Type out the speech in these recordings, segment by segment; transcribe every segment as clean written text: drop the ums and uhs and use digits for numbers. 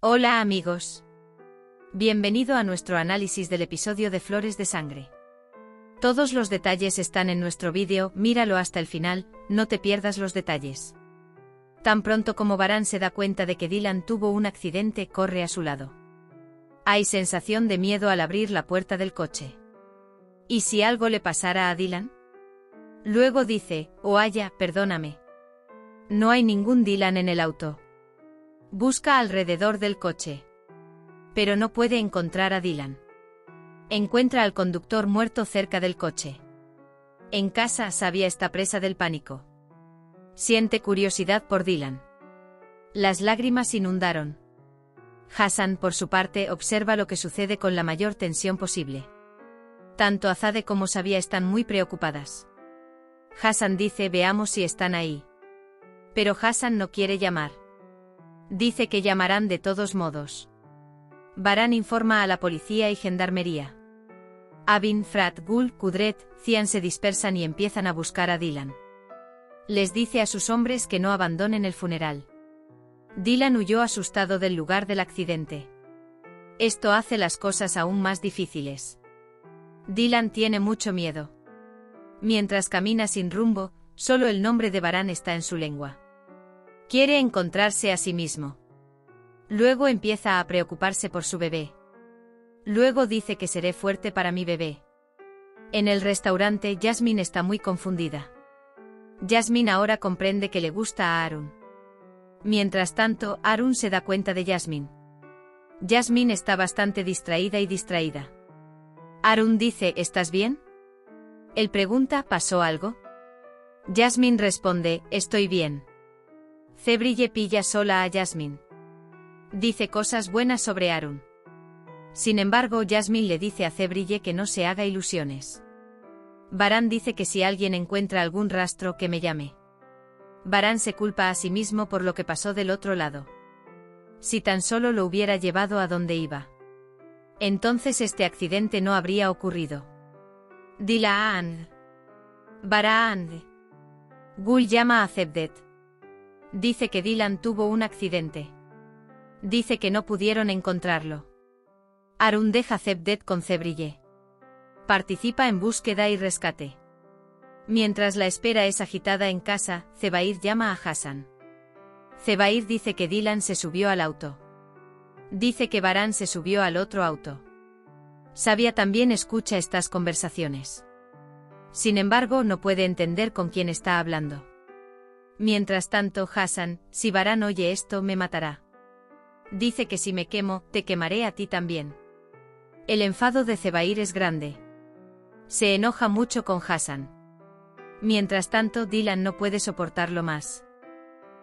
Hola amigos. Bienvenido a nuestro análisis del episodio de Flores de Sangre. Todos los detalles están en nuestro vídeo, míralo hasta el final, no te pierdas los detalles. Tan pronto como Baran se da cuenta de que Dylan tuvo un accidente, corre a su lado. Hay sensación de miedo al abrir la puerta del coche. ¿Y si algo le pasara a Dylan? Luego dice, Aya, perdóname. No hay ningún Dylan en el auto. Busca alrededor del coche. Pero no puede encontrar a Dylan. Encuentra al conductor muerto cerca del coche. En casa, Sabia está presa del pánico. Siente curiosidad por Dylan. Las lágrimas inundaron. Hassan, por su parte, observa lo que sucede con la mayor tensión posible. Tanto Azade como Sabia están muy preocupadas. Hassan dice, veamos si están ahí. Pero Hassan no quiere llamar. Dice que llamarán de todos modos. Baran informa a la policía y gendarmería. Abin, Frat, Gul, Kudret, Cian se dispersan y empiezan a buscar a Dylan. Les dice a sus hombres que no abandonen el funeral. Dylan huyó asustado del lugar del accidente. Esto hace las cosas aún más difíciles. Dylan tiene mucho miedo. Mientras camina sin rumbo, solo el nombre de Baran está en su lengua. Quiere encontrarse a sí mismo. Luego empieza a preocuparse por su bebé. Luego dice que seré fuerte para mi bebé. En el restaurante, Jasmine está muy confundida. Jasmine ahora comprende que le gusta a Arun. Mientras tanto, Arun se da cuenta de Jasmine. Jasmine está bastante distraída. Arun dice, ¿estás bien? Él pregunta, ¿pasó algo? Jasmine responde, estoy bien. Cebrille pilla sola a Jasmine. Dice cosas buenas sobre Arun. Sin embargo, Jasmine le dice a Cebrille que no se haga ilusiones. Baran dice que si alguien encuentra algún rastro, que me llame. Baran se culpa a sí mismo por lo que pasó del otro lado. Si tan solo lo hubiera llevado a donde iba. Entonces este accidente no habría ocurrido. Dylan. Baran. Gul llama a Cevdet. Dice que Dylan tuvo un accidente. Dice que no pudieron encontrarlo. Arun deja Cevdet con Cebrille. Participa en búsqueda y rescate. Mientras la espera es agitada en casa, Zebair llama a Hassan. Zebair dice que Dylan se subió al auto. Dice que Baran se subió al otro auto. Sabia también escucha estas conversaciones. Sin embargo, no puede entender con quién está hablando. Mientras tanto, Hassan, si Baran oye esto, me matará. Dice que si me quemo, te quemaré a ti también. El enfado de Zebair es grande. Se enoja mucho con Hassan. Mientras tanto, Dylan no puede soportarlo más.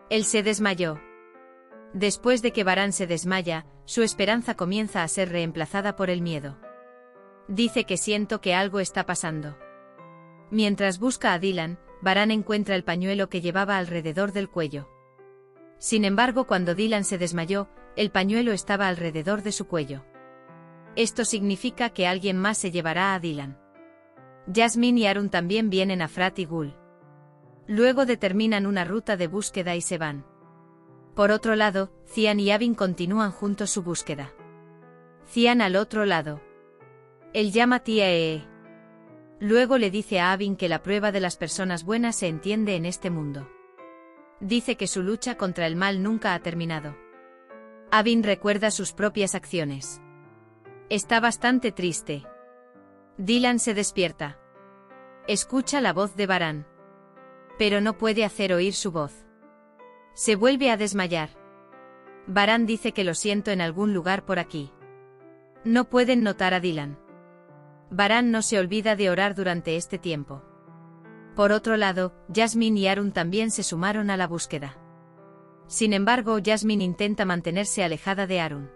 Él se desmayó. Después de que Baran se desmaya, su esperanza comienza a ser reemplazada por el miedo. Dice que siento que algo está pasando. Mientras busca a Dylan, Baran encuentra el pañuelo que llevaba alrededor del cuello. Sin embargo, cuando Dylan se desmayó, el pañuelo estaba alrededor de su cuello. Esto significa que alguien más se llevará a Dylan. Jasmine y Arun también vienen a Frat y Gul. Luego determinan una ruta de búsqueda y se van. Por otro lado, Cian y Abin continúan juntos su búsqueda. Cian al otro lado. Él llama tía Ee. Luego le dice a Abin que la prueba de las personas buenas se entiende en este mundo. Dice que su lucha contra el mal nunca ha terminado. Abin recuerda sus propias acciones. Está bastante triste. Dylan se despierta. Escucha la voz de Baran. Pero no puede hacer oír su voz. Se vuelve a desmayar. Baran dice que lo siento en algún lugar por aquí. No pueden notar a Dylan. Baran no se olvida de orar durante este tiempo. Por otro lado, Jasmine y Arun también se sumaron a la búsqueda. Sin embargo, Jasmine intenta mantenerse alejada de Arun.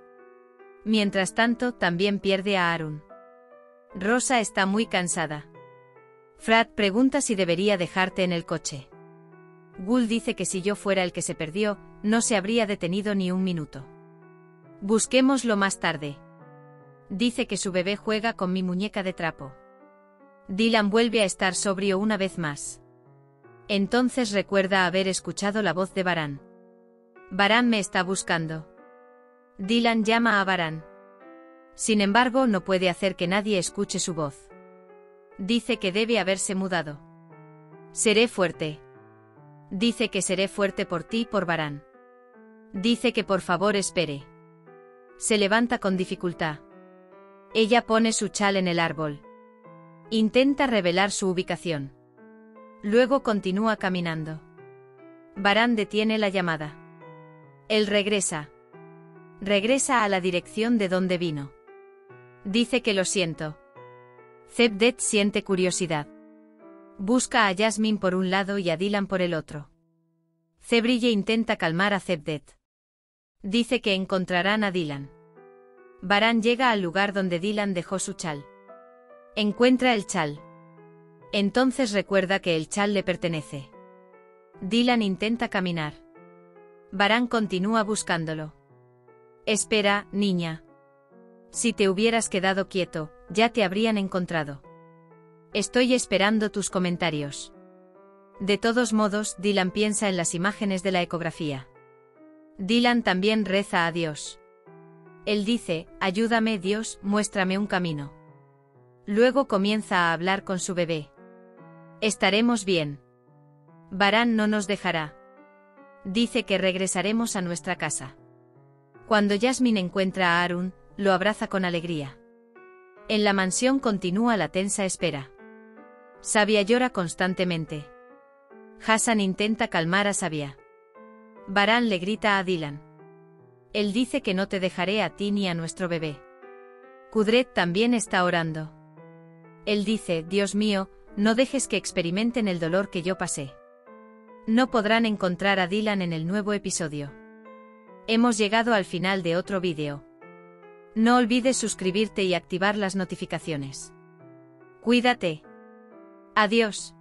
Mientras tanto, también pierde a Arun. Rosa está muy cansada. Frat pregunta si debería dejarte en el coche. Gul dice que si yo fuera el que se perdió, no se habría detenido ni un minuto. Busquémoslo más tarde. Dice que su bebé juega con mi muñeca de trapo. Dylan vuelve a estar sobrio una vez más. Entonces recuerda haber escuchado la voz de Baran. Baran me está buscando. Dylan llama a Baran. Sin embargo, no puede hacer que nadie escuche su voz. Dice que debe haberse mudado. Seré fuerte. Dice que seré fuerte por ti y por Baran. Dice que por favor espere. Se levanta con dificultad. Ella pone su chal en el árbol. Intenta revelar su ubicación. Luego continúa caminando. Baran detiene la llamada. Él regresa. Regresa a la dirección de donde vino. Dice que lo siento. Zebdet siente curiosidad. Busca a Jasmine por un lado y a Dylan por el otro. Zebrille intenta calmar a Zebdet. Dice que encontrarán a Dylan. Baran llega al lugar donde Dylan dejó su chal. Encuentra el chal. Entonces recuerda que el chal le pertenece. Dylan intenta caminar. Baran continúa buscándolo. Espera, niña. Si te hubieras quedado quieto, ya te habrían encontrado. Estoy esperando tus comentarios. De todos modos, Dylan piensa en las imágenes de la ecografía. Dylan también reza a Dios. Él dice, ayúdame Dios, muéstrame un camino. Luego comienza a hablar con su bebé. Estaremos bien. Baran no nos dejará. Dice que regresaremos a nuestra casa. Cuando Jasmine encuentra a Harun, lo abraza con alegría. En la mansión continúa la tensa espera. Sabia llora constantemente. Hassan intenta calmar a Sabia. Baran le grita a Dylan. Él dice que no te dejaré a ti ni a nuestro bebé. Kudret también está orando. Él dice, Dios mío, no dejes que experimenten el dolor que yo pasé. No podrán encontrar a Dylan en el nuevo episodio. Hemos llegado al final de otro vídeo. No olvides suscribirte y activar las notificaciones. Cuídate. Adiós.